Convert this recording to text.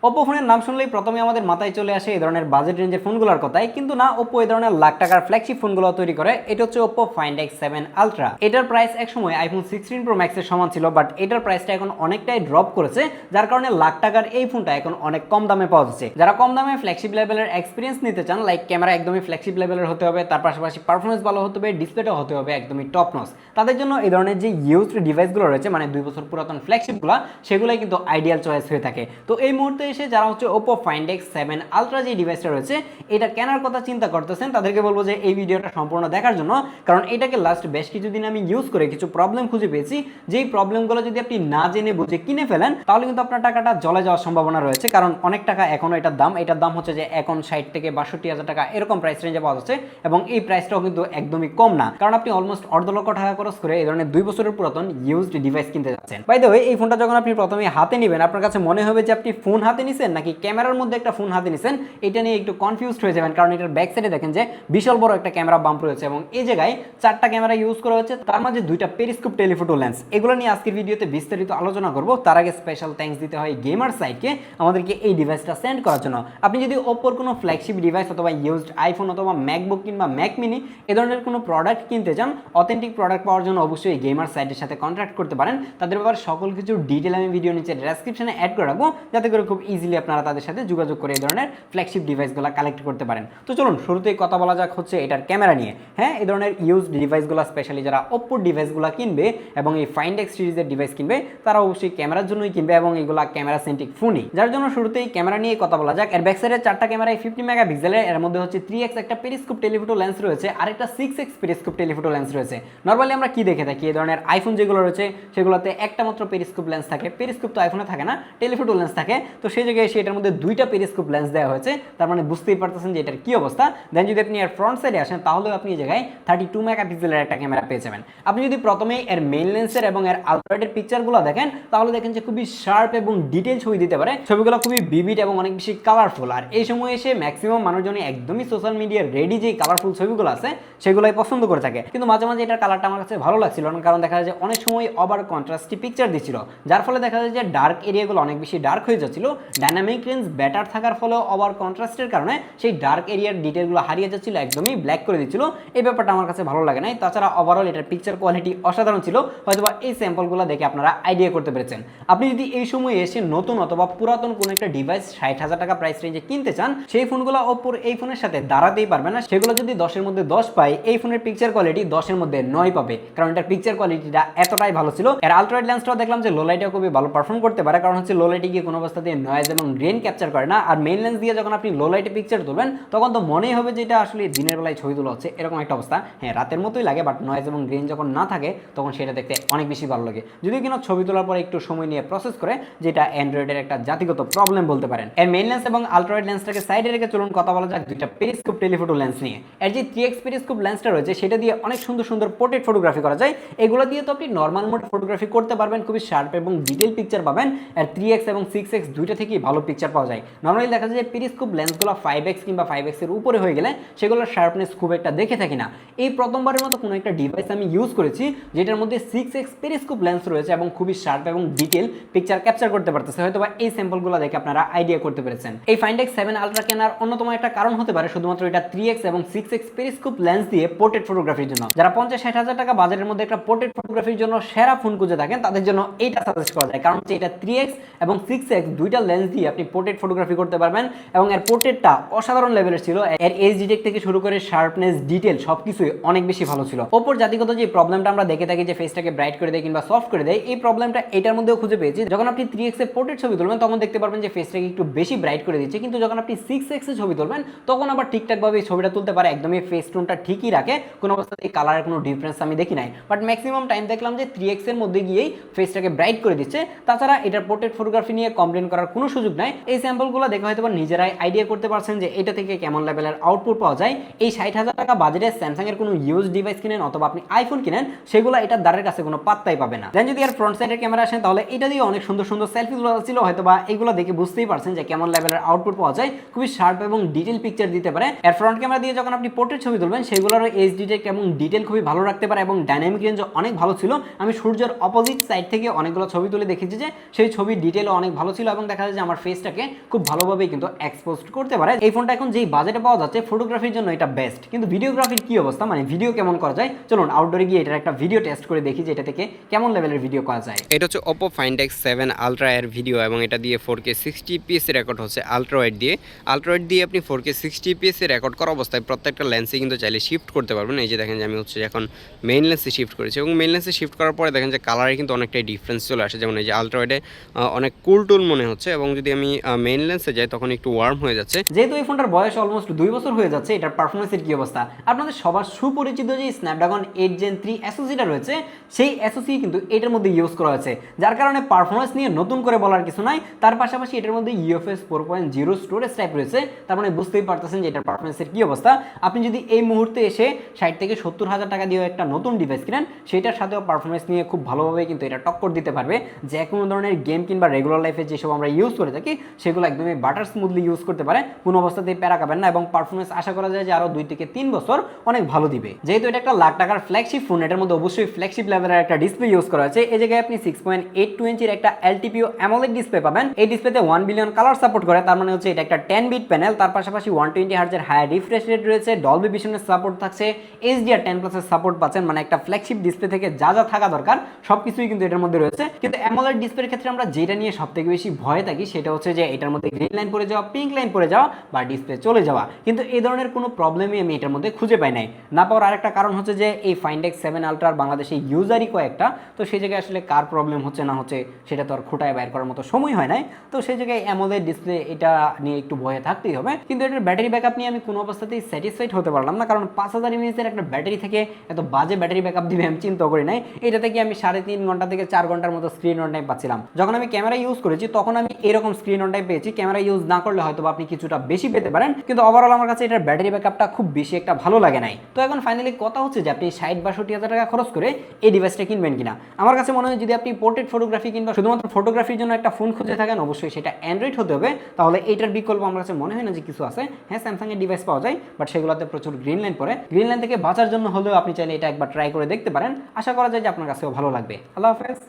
Oppo ফোনের নাম শুনলেই প্রথমে আমাদের মাথায় চলে আসে এই ধরনের বাজেট রেঞ্জের ফোনগুলোর কথাই, কিন্তু না, Oppo এই ধরনের লাখ টাকার ফ্ল্যাগশিপ ফোনগুলো তৈরি করে। এটা হচ্ছে Oppo Find X7 Ultra। এটার প্রাইস একসময় iPhone 16 Pro Max এর সমান ছিল, বাট এটার প্রাইসটা এখন অনেকটাই ড্রপ করেছে, যার কারণে লাখ টাকার এই ফোনটা এখন অনেক কম দামে পাওয়া যাচ্ছে। যারা কম দামে ফ্ল্যাগশিপ লেভেলের এক্সপিরিয়েন্স নিতে চান, লাইক ক্যামেরা একদমই ফ্ল্যাগশিপ লেভেলের হতে হবে, তার পাশাপাশি পারফরমেন্স ভালো হতে হবে, ডিসপ্লেটা হতে হবে একদমই টপ নচ, তাদের জন্য এই ধরনের যে ইউজড ডিভাইসগুলো রয়েছে, মানে 2 বছর পুরাতন ফ্ল্যাগশিপগুলো, সেগুলোই কিন্তু আইডিয়াল চয়েস হয়ে থাকে। তো এই মুহূর্তে এসে যারা হচ্ছে Oppo Find X7 Ultra যে ডিভাইসটা রয়েছে এটা কেনার কথা চিন্তা করতেছেন, তাদেরকে বলবো যে এই ভিডিওটা সম্পূর্ণ দেখার জন্য, কারণ এটাকে লাস্ট বেশ কিছুদিন আমি ইউজ করে কিছু প্রবলেম খুঁজে পেয়েছি, যেই প্রবলেমগুলো যদি আপনি না জেনে বুঝে কিনে ফেলেন তাহলে কিন্তু আপনার টাকাটা জলে যাওয়ার সম্ভাবনা রয়েছে। কারণ অনেক টাকা এখনো এটার দাম হচ্ছে যে এখন 60 থেকে 62,000 টাকা এরকম প্রাইস রেঞ্জে পাওয়া যাচ্ছে, এবং এই প্রাইসটাও কিন্তু একদমই কম না, কারণ আপনি অলমোস্ট অর্ধ লক্ষ টাকা খরচ করে এই ধরনের 2 বছরের পুরাতন ইউজড ডিভাইস কিনতে যাচ্ছেন। বাই দ্য ওয়ে, এই ফোনটা যখন আপনি প্রথমে হাতে নেবেন আপনার কাছে মনে হবে যে আপনি ফোন হাতে নিছেন নাকি ক্যামেরার মধ্যে একটা ফোন হাতে নিছেন, এটা নিয়ে একটু কনফিউজড হয়ে যাবেন। কারণ এটার ব্যাক সাইডে দেখেন যে বিশাল বড় একটা ক্যামেরা বাম্প রয়েছে, এবং এই জায়গায় 4টা ক্যামেরা ইউজ করা হচ্ছে, তার মাঝে 2টা পেরিস্কোপ টেলিফোটো লেন্স। এগুলো নিয়ে আজকের ভিডিওতে বিস্তারিত আলোচনা করব। তার আগে স্পেশাল থ্যাঙ্কস দিতে হয় গেমার সাইটকে আমাদেরকে এই ডিভাইসটা সেন্ড করার জন্য। আপনি যদি ওপ্পোর কোনো ফ্ল্যাগশিপ ডিভাইস অথবা ইউজড আইফোন অথবা ম্যাকবুক কিংবা ম্যাক মিনি এ ধরনের কোনো প্রোডাক্ট কিনতে চান, অথেন্টিক প্রোডাক্ট পাওয়ার জন্য অবশ্যই এই গেমার সাইটের সাথে কন্ট্যাক্ট করতে পারেন। তাদের ব্যাপারে সকল কিছু ডিটেল আমি ভিডিও নিচে ডেসক্রিপশনে অ্যাড করে রাখবো, যাতে করে খুব ইজিলি আপনারা তাদের সাথে যোগাযোগ করে এই ধরনের ফ্ল্যাগশিপ ডিভাইসগুলো কালেক্ট করতে পারেন। তো চলুন শুরুতেই কথা বলা যাক হচ্ছে এটার ক্যামেরা নিয়ে। হ্যাঁ, এই ধরনের ইউজড ডিভাইসগুলো স্পেশালি যারা ওপ্পো ডিভাইসগুলো কিনবে এবং এই ফাইন্ড এক্স সিরিজের ডিভাইস কিনবে, তারা অবশ্যই ক্যামেরার জন্যই কিনবে, এবং এগুলা ক্যামেরা সেন্ট্রিক ফোনই, যার জন্য শুরুতেই ক্যামেরা নিয়ে কথা বলা যাক। এর ব্যাক সাইডে 4টা ক্যামেরায় 50 মেগাপিক্সেলের, এর মধ্যে হচ্ছে 3x একটা পেরিস্কোপ টেলিফোটো লেন্স রয়েছে, আর একটা 6x পেরিস্কোপ টেলিফোটো লেন্স রয়েছে। নরমালি আমরা কি দেখে থাকি এই ধরনের আইফোন যেগুলো রয়েছে সেগুলোতে একটা মাত্র পেরিস্কোপ লেন্স থাকে, পেরিস্কোপ তো আইফোনে থাকে না, টেলিফোটো লেন্স থাকে। তো সেই জায়গায় এসে এটার মধ্যে 2টা পেরিস্কোপ লেন্স দেওয়া হয়েছে, তার মানে বুঝতেই পারতেছেন যে এটার কি অবস্থা। দেন যদি আপনি এর ফ্রন্ট সাইডে আসেন তাহলে আপনি এই জায়গায় 32 মেগাপিক্সেলের একটা ক্যামেরা পেয়ে যাবেন। আপনি যদি প্রথমেই এর মেইন লেন্সের এবং এর আলট্রাওয়াইডের পিকচারগুলো দেখেন তাহলে দেখেন যে খুবই শার্প এবং ডিটেল ছবি দিতে পারে, ছবিগুলো খুবই ভিভিড এবং অনেক বেশি কালারফুল। আর এই সময় এসে ম্যাক্সিমাম মানুষজনই একদমই সোশ্যাল মিডিয়ার রেডি যে কালারফুল ছবিগুলো আছে সেগুলোই পছন্দ করে থাকে, কিন্তু মাঝে মাঝে এটার কালারটা আমার কাছে ভালো লাগছিল না, কারণ দেখা যায় যে অনেক সময় ওভার কন্ট্রাস্টি পিকচার দিচ্ছিল, যার ফলে দেখা যায় যে ডার্ক এরিয়াগুলো অনেক বেশি ডার্ক হয়ে যাচ্ছিল। ডাইনামিক রেঞ্জ বেটার থাকার ফলে ওভার কন্ট্রাস্টের কারণে সেই ডার্ক এরিয়ার ডিটেলগুলো হারিয়ে যাচ্ছিল, একদমই ব্ল্যাক করে দিচ্ছিল। এই ব্যাপারটা আমার কাছে ভালো লাগে নাই। তাছাড়া ওভারঅল এটার পিকচার কোয়ালিটি অসাধারণ ছিল, হয়তোবা এই স্যাম্পলগুলো দেখে আপনারা আইডিয়া করতে পেরেছেন। আপনি যদি এই সময় এসে নতুন অথবা পুরাতন কোনো একটা ডিভাইস 60,000 টাকা প্রাইস রেঞ্জে কিনতে চান, সেই ফোনগুলো ওপ্পোর এই ফোনের সাথে দাঁড়াতেই পারবে না। সেগুলো যদি 10-এর মধ্যে 10 পায়, এই ফোনের পিকচার কোয়ালিটি 10-এর মধ্যে 9 পাবে, কারণ এটার পিকচার কোয়ালিটিটা এতটাই ভালো ছিল। এর আলট্রাওয়াইড লেন্সটাও দেখলাম যে লো লাইটেও খুবই ভালো পারফর্ম করতে পারে, কারণ হচ্ছে লো লাইটে গিয়ে কোনো অবস্থাতে নয়েজ এবং গ্রেন ক্যাপচার করে না। আর মেইন লেন্স দিয়ে যখন আপনি লো লাইটে পিকচার তুলবেন তখন তো মনেই হবে যে এটা আসলে দিনের বেলায় ছবি তোলা হচ্ছে, এরকম একটা অবস্থা। হ্যাঁ, রাতের মতোই লাগে, বাট নয়েজ এবং গ্রেন যখন না থাকে তখন সেটা দেখতে অনেক বেশি ভালো লাগে, যদিও কিনা ছবি তোলার পরে একটু সময় নিয়ে প্রসেস করে, যেটা অ্যান্ড্রয়েডের একটা জাতিগত প্রবলেম বলতে পারেন। এর মেইন লেন্স এবং আলট্রাওয়াইড লেন্সটাকে সাইডে রেখে চলুন কথা বলা যাক 2টা পেরিস্কোপ টেলিফোটো লেন্স নিয়ে। এর যে 3x পেরিস্কোপ লেন্সটা রয়েছে সেটা দিয়ে অনেক সুন্দর সুন্দর পোর্ট্রেট ফটোগ্রাফি করা যায়। এগুলো দিয়ে তো আপনি নর্মাল মোড ফটোগ্রাফি করতে পারবেন, খুবই শার্প এবং ডিটেল পিকচার পাবেন। এর 3x এবং 6x দুইটা থেকেই ভালো পিকচার পাওয়া যায়। নর্মালি দেখা যায় যে পেরিস্কোপ লেন্সগুলো 5x কিংবা 5x এর উপরে হয়ে গেলে সেগুলোর শার্পনেস খুব একটা দেখে থাকি না। এই প্রথমবারের মতো কোনো একটা ডিভাইস আমি ইউজ করেছি যেটার মধ্যে 6x পেরিস্কোপ লেন্স রয়েছে এবং খুবই শার্প এবং ডিটেল পিকচার ক্যাপচার করতে পারতেছে। হয়তো বা এই স্যাম্পলগুলো দেখে আপনারা আইডিয়া করতে পেরেছেন। এই ফাইন্ড এক্স 7 আলট্রা কেনার অন্যতম একটা কারণ হতে পারে শুধুমাত্র এটা 3x এবং 6x পেরিস্কোপ লেন্স দিয়ে পোর্ট্রেট ফটোগ্রাফির জন্য। যারা 50-60 হাজার টাকা বাজারের মধ্যে একটা পোর্ট্রেট ফটোগ্রাফির জন্য সেরা ফোন খুঁজে থাকেন তাদের জন্য এইটা সাজেস্ট করা যায়, কারণ হচ্ছে এটা 3x এবং 6x দুইটা লেন্স দিয়ে আপনি পোর্ট্রেট ফটোগ্রাফি করতে পারবেন, এবং এর পোর্ট্রেটটা অসাধারণ লেভেলের ছিল। এর এইচডি টেক থেকে শুরু করে শার্পনেস, ডিটেল সবকিছুই অনেক বেশি ভালো ছিল। ওপর জাতিগত যে প্রবলেমটা আমরা দেখে থাকি যে ফেসটাকে ব্রাইট করে দেয় কিংবা সফট করে দেয়, এই প্রবলেমটা এটার মধ্যেও খুঁজে পেয়েছি। যখন আপনি 3x এর পোর্ট্রেট ছবি তুলবেন তখন দেখতে পারবেন যে ফেসটাকে একটু বেশি ব্রাইট করে দিচ্ছে, কিন্তু যখন আপনি 6x এর ছবি তুলবেন তখন আবার ঠিকঠাকভাবে ছবিটা তুলতে পারে, একদমই ফেস টোনটা ঠিকই রাখে, কোনো অবস্থাতে এই কালারের কোনো ডিফারেন্স আমি দেখি নাই। বাট ম্যাক্সিমাম টাইম দেখলাম যে 3x এর মধ্যে গিয়েই ফেসটাকে ব্রাইট করে দিচ্ছে। তাছাড়া এটার পোর্ট্রেট ফটোগ্রাফি নিয়ে কমপ্লেন করার কোনো সুযোগ নাই। এই স্যাম্পলগুলো দেখে হয়তো নিজেরাই আইডিয়া করতে পারছেন যে এটা থেকে কেমন লেভেলের আউটপুট পাওয়া যায়। এই 60,000 টাকা বাজেটে স্যামসাং এর কোনো ইউজ ডিভাইস কিনেন অথবা আপনি আইফোন কিনেন, সেগুলো এটার দ্বারের কাছে কোনো পাত্তাই পাবে না। দেন যদি আর ফ্রন্ট সাইডের ক্যামেরা আসেন তাহলে এটা দিয়ে অনেক সুন্দর সুন্দর সেলফি তোলা ছিল, হয়তো বা এগুলো দেখে বুঝতেই পারছেন যে কেমন লেভেলের আউটপুট পাওয়া যায়, খুবই শার্প এবং ডিটেল পিকচার দিতে পারে। এর ফ্রন্ট ক্যামেরা দিয়ে যখন আপনি পোর্ট্রেট ছবি তুলবেন সেগুলোর এইচডি টেক এবং ডিটেল খুবই ভালো রাখতে পারে, এবং ডাইনামিক রেঞ্জ অনেক ভালো ছিল। আমি সূর্যের অপোজিট সাইড থেকে অনেকগুলো ছবি তুলে দেখেছি যে সেই ছবির ডিটেলও অনেক ভালো ছিল, এবং দেখা যায় যে আমার ফেসটাকে খুব ভালোভাবেই কিন্তু এক্সপোজ করতে পারে। এই ফোনটা এখন যেই বাজেটে পাওয়া যাচ্ছে ফটোগ্রাফির জন্য এটা বেস্ট, কিন্তু ভিডিওগ্রাফির কি অবস্থা, মানে ভিডিও কেমন করা যায়, চলুন আউটডোরে গিয়ে এটার একটা ভিডিও টেস্ট করে দেখি যে এটা থেকে কেমন লেভেলের ভিডিও করা যায়। এটা হচ্ছে Oppo Find X7 Ultra এর ভিডিও এবং এটা দিয়ে 4K 60fps রেকর্ড হচ্ছে আলট্রা ওয়াইড দিয়ে আপনি 4K 60fps রেকর্ড করা অবস্থায় প্রত্যেকটা লেন্সে কিন্তু চাইলে শিফট করতে পারবেন। এই যে দেখেন যে আমি হচ্ছে এখন মেইন লেন্সে শিফট করেছি এবং মেইন লেন্সে শিফট করার পরে দেখেন যে কালারে কিন্তু অনেকটাই ডিফারেন্স চলে আসে। যেমন এই যে আলট্রা ওয়াইডে অনেক কুল টুল মনে হচ্ছে এবং যদি আমি মেইন লেন্সে যাই তখন একটু ওয়ার্ম হয়ে যাচ্ছে। যেহেতু এই ফোনটার বয়স অলমোস্ট 2 বছর হয়ে যাচ্ছে, এটার পারফরমেন্সের কি অবস্থা, আপনাদের সবার সুপরিচিত যে স্ন্যাপড্রাগন 8 Gen 3 এসওসিটা রয়েছে সেই এসওসি কিন্তু এটার মধ্যে ইউজ করা হয়েছে, যার কারণে পারফরমেন্স নিয়ে নতুন করে বলার কিছু নাই। তার পাশাপাশি এটার মধ্যে UFS 4.0 স্টোরেজ টাইপ রয়েছে, তার মানে বুঝতেই পারতেছেন যে এটার পারফরমেন্সের কি অবস্থা। আপনি যদি এই মুহূর্তে এসে 60 থেকে 70,000 টাকা দিয়ে একটা নতুন ডিভাইস কিনেন, সেটার সাথেও পারফরমেন্স নিয়ে খুব ভালোভাবে কিন্তু এটা টক্কর দিতে পারবে। যে কোনো ধরনের গেম কিংবা রেগুলার লাইফে যেসব আমরা ইউজ করে থাকি সেগুলো একদমই বাটার স্মুথলি ইউজ করতে পারে, কোনো অবস্থাতেই প্যারা খাবেন না এবং পারফরমেন্স আশা করা যায় যে আরও 2 থেকে 3 বছর অনেক ভালো দিবে। যেহেতু এটা একটা লাখ টাকার ফ্ল্যাগশিপ ফোন, এটার মধ্যে অবশ্যই ফ্ল্যাগশিপ লেভেলের একটা ডিসপ্লে ইউজ করা হয়েছে। এই জায়গায় আপনি 6.82 ইঞ্চির একটা LTPO AMOLED ডিসপ্লে পাবেন। এই ডিসপ্লেতে 1 বিলিয়ন কালার সাপোর্ট করে, তার মানে হচ্ছে এটা একটা 10 বিট প্যানেল। তার পাশাপাশি 120 হার্জের হায়ার রিফ্রেশ রেট রয়েছে, ডলবি ভিশনের সাপোর্ট থাকছে, HDR10+ এর সাপোর্ট পাচ্ছেন। মানে একটা ফ্ল্যাগশিপ ডিসপ্লে থেকে যা যা থাকা দরকার সবকিছুই কিন্তু এটার মধ্যে রয়েছে। কিন্তু AMOLED ডিসপ্লের ক্ষেত্রে আমরা যেটা নিয়ে সবথেকে বেশি ভয় থাকি সেটা হচ্ছে যে এটার মধ্যে গ্রিন লাইন পড়ে যাওয়া, পিঙ্ক লাইন পড়ে যাওয়া বা ডিসপ্লে চলে যাওয়া, কিন্তু এই ধরনের কোনো প্রবলেমই আমি এটার মধ্যে খুঁজে পাই নাই। না পাওয়ার আরেকটা কারণ হচ্ছে যে এই Find X7 Ultra বাংলাদেশে ইউজারই কয়েকটা, তো সেই জায়গায় আসলে কার প্রবলেম হচ্ছে না হচ্ছে সেটা তো আর খোঁটায় বাইর করার মতো সময় হয় নাই। তো সেই জায়গায় AMOLED ডিসপ্লে এটা নিয়ে একটু ভয়ে থাকতেই হবে। কিন্তু এটার ব্যাটারি ব্যাকআপ নিয়ে আমি কোনো অবস্থাতেই স্যাটিসফাইড হতে পারলাম না, কারণ 5000 mAh একটা ব্যাটারি থেকে এত বাজে ব্যাটারি ব্যাকআপ দিবে আমি চিন্তা করি নাই। এটা থেকে আমি 3.5 ঘন্টা থেকে 4 ঘন্টার মতো স্ক্রিন অন টাইম পাচ্ছিলাম। যখন আমি ক্যামেরা ইউজ করেছি তখন আমি এরকম স্ক্রিন অন টাইম পেয়েছি। ক্যামেরা ইউজ না করলে হয়তো আপনি কিছুটা বেশি পেতে পারেন, কিন্তু ওভারঅল আমার কাছে এটার ব্যাটারি ব্যাকআপটা খুব বেশি একটা ভালো লাগে নাই। তো এখন ফাইনালি কথা হচ্ছে যে আপনি 60-62 হাজার টাকা খরচ করে এই ডিভাইসটা কিনবেন কিনা। আমার কাছে মনে হয় যদি আপনি পোর্ট্রেট ফটোগ্রাফি কিংবা শুধুমাত্র ফটোগ্রাফির জন্য একটা ফোন খুঁজে থাকেন, অবশ্যই সেটা অ্যান্ড্রয়েড হতে হবে। তাহলে এইটার বিকল্প আমার কাছে মনে হয় না যে কিছু আছে। হ্যাঁ, স্যামসাং এর ডিভাইস পাওয়া যায়, বাট সেগুলোতে প্রচুর গ্রিন লাইন পড়ে। গ্রিন লাইন থেকে বাঁচার জন্য হলেও আপনি চাইলে এটা একবার ট্রাই করে দেখতে পারেন। আশা করা যায় যে আপনার কাছেও ভালো লাগবে। আল্লাহ হাফেজ।